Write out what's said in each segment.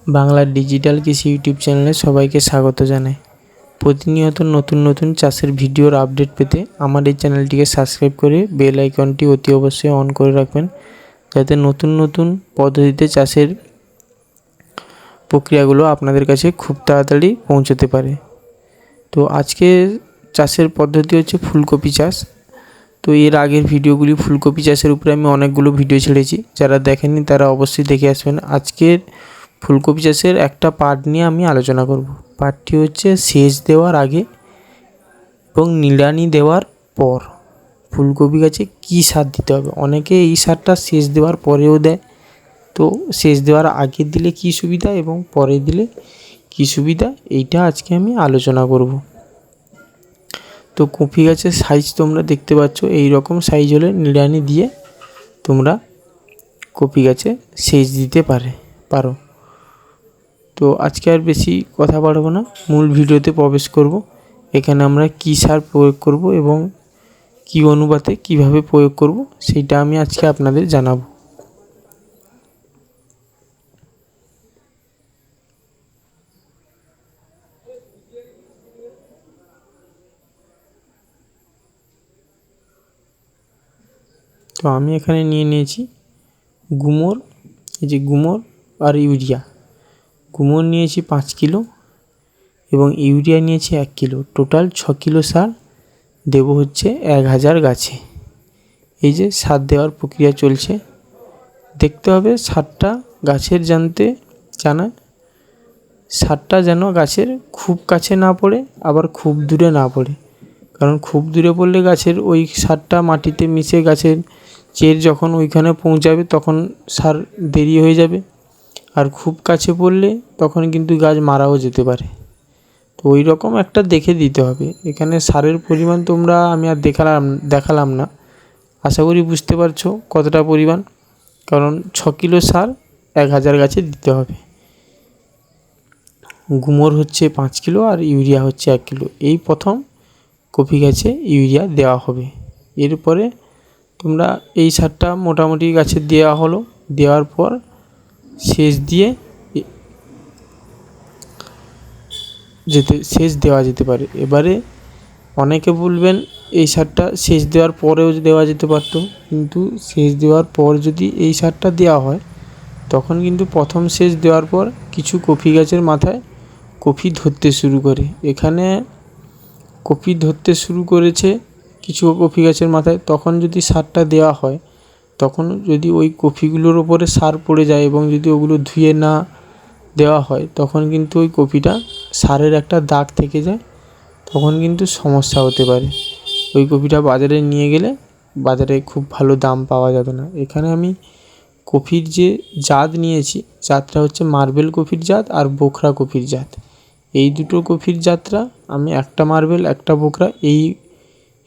বাংলার ডিজিটাল কৃষি ইউটিউব চ্যানেলে সবাইকে স্বাগত জানাই। প্রতিনিয়ত নতুন নতুন চাষের ভিডিওর আপডেট পেতে আমার এই চ্যানেলটিকে সাবস্ক্রাইব করে বেল আইকনটি অতি অবশ্যই অন করে রাখবেন, যাতে নতুন নতুন পদ্ধতিতে চাষের প্রক্রিয়াগুলো আপনাদের কাছে খুব তাড়াতাড়ি পৌঁছতে পারে। তো আজকে চাষের পদ্ধতি হচ্ছে ফুলকপি চাষ। তো এর আগের ভিডিওগুলি ফুলকপি চাষের উপরে আমি অনেকগুলো ভিডিও ছেড়েছি, যারা দেখেননি তারা অবশ্যই দেখে আসবেন। আজকের ফুলকপি চাষের একটা পার্ট নিয়ে আমি আলোচনা করব। পার্টটি হচ্ছে সেচ দেওয়ার আগে এবং নিড়ানি দেওয়ার পর ফুলকপি গাছে কী সার দিতে হবে। অনেকে এই সারটা সেচ দেওয়ার পরেও দেয়, তো সেচ দেওয়ার আগে দিলে কী সুবিধা এবং পরে দিলে কী সুবিধা, এইটা আজকে আমি আলোচনা করব। তো কপি গাছের সাইজ তোমরা দেখতে পাচ্ছ, এই রকম সাইজ হলে নিড়ানি দিয়ে তোমরা কপি গাছে সেচ দিতে পারো। তো আজকে আর বেশি কথা বাড়াবো না, মূল ভিডিওতে প্রবেশ করব। এখানে আমরা কী সার প্রয়োগ করব এবং কী অনুপাতে কিভাবে প্রয়োগ করব সেটা আমি আজকে আপনাদের জানাবো। তো আমি এখানে নিয়ে নিয়েছি গুমর, এই যে গুমর আর ইউরিয়া। গুমর নিয়েছি 5 কিলো এবং ইউরিয়া নিয়েছি 1 কিলো। টোটাল 6 কিলো সার দেব হচ্ছে 1000 গাছে। এই যে সার দেওয়ার প্রক্রিয়া চলছে, দেখতে হবে সারটা গাছের সারটা যেন গাছের খুব কাছে না পড়ে, আবার খুব দূরে না পড়ে। কারণ খুব দূরে পড়লে গাছের ওই সারটা মাটিতে মিশে গাছের চের যখন ওইখানে পৌঁছাবে তখন সার দেরি হয়ে যাবে, আর খুব কাছে পড়লে তখন কিন্তু গাছ মারাও যেতে পারে। তো ওই রকম একটা দেখে দিতে হবে। এখানে সারের পরিমাণ আমি আর দেখালাম না, আশা করি বুঝতে পারছো কতটা পরিমাণ। কারণ 6 কিলো সার 1000 গাছে দিতে হবে। গুমর হচ্ছে 5 কিলো আর ইউরিয়া হচ্ছে 1 কিলো। এই প্রথম কপি গাছে ইউরিয়া দেওয়া হবে। এরপরে তোমরা এই সারটা মোটামুটি গাছে দেওয়া হলো, দেওয়ার পর সেচ দেওয়া যেতে পারে। এবারে অনেকে বলবেন এই সারটা সেচ দেওয়ার পরেও দেওয়া যেতে পারতো, কিন্তু সেচ দেওয়ার পর যদি এই সারটা দেওয়া হয় তখন কিন্তু প্রথম সেচ দেওয়ার পর কিছু কপি গাছের মাথায় কপি ধরতে শুরু করে। এখানে কপি ধরতে শুরু করেছে কিছু কপি গাছের মাথায়, তখন যদি সারটা দেওয়া হয়, তখন যদি ওই কপিগুলোর ওপরে সার পড়ে যায় এবং যদি ওগুলো ধুয়ে না দেওয়া হয় তখন কিন্তু ওই কপিটা সারের একটা দাগ থেকে যায়, তখন কিন্তু সমস্যা হতে পারে। ওই কপিটা বাজারে নিয়ে গেলে বাজারে খুব ভালো দাম পাওয়া যাবে না। এখানে আমি কপির যে জাত নিয়েছি, জাতটা হচ্ছে মার্বেল কপির জাত আর বোখরা কপির জাত। এই দুটো কপির জাতটা আমি একটা মার্বেল একটা বোখরা এই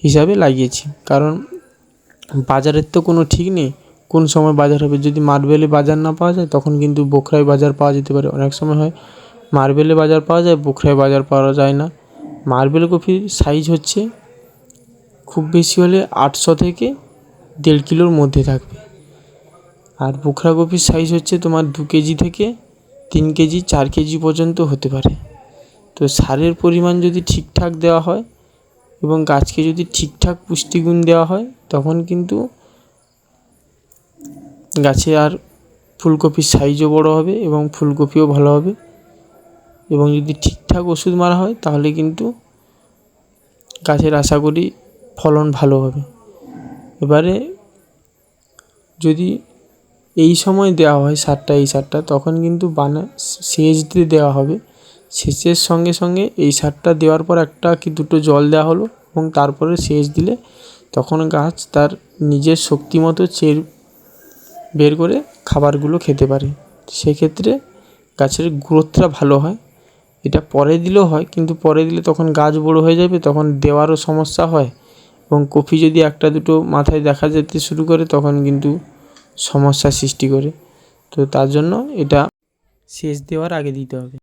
হিসাবে লাগিয়েছি। কারণ বাজারের তো কোনো ঠিক নেই, কোন সময় বাজার হবে। যদি মার্বেলে বাজার না পাওয়া যায় তখন কিন্তু বোখরায় বাজার পাওয়া যেতে পারে। অনেক সময় হয় মার্বেলে বাজার পাওয়া যায়, বোখরায় বাজার পাওয়া যায় না। মার্বেল কপির সাইজ হচ্ছে খুব বেশি হলে 800 থেকে 1.5 কিলোর মধ্যে থাকবে, আর বোখরা কপির সাইজ হচ্ছে তোমার 2 কেজি থেকে 3 কেজি 4 কেজি পর্যন্ত হতে পারে। তো সারের পরিমাণ যদি ঠিকঠাক দেওয়া হয় এবং গাছকে যদি ঠিকঠাক পুষ্টিগুণ দেওয়া হয় তখন কিন্তু গাছে আর ফুলকপির সাইজও বড় হবে এবং ফুলকপিও ভালো হবে। এবং যদি ঠিকঠাক ওষুধ মারা হয় তাহলে কিন্তু গাছের আশা করি ফলন ভালো হবে। এবারে যদি এই সময় দেওয়া হয় এই সারটা তখন কিন্তু সেচ দিয়ে দেওয়া হবে। সেচের সঙ্গে সঙ্গে এই সারটা দেওয়ার পর একটা কি দুটো জল দেওয়া হলো এবং তারপরে সেচ দিলে তখন গাছ তার নিজের শক্তি মতো চের বের করে খাবারগুলো খেতে পারে। সেক্ষেত্রে গাছের গ্রোথটা ভালো হয়। এটা পরে দিলেও হয়, কিন্তু পরে দিলে তখন গাছ বড় হয়ে যাবে, তখন দেওয়ারও সমস্যা হয় এবং কপি যদি একটা দুটো মাথায় দেখা যেতে শুরু করে তখন কিন্তু সমস্যার সৃষ্টি করে। তো তার জন্য এটা সেচ দেওয়ার আগে দিতে হবে।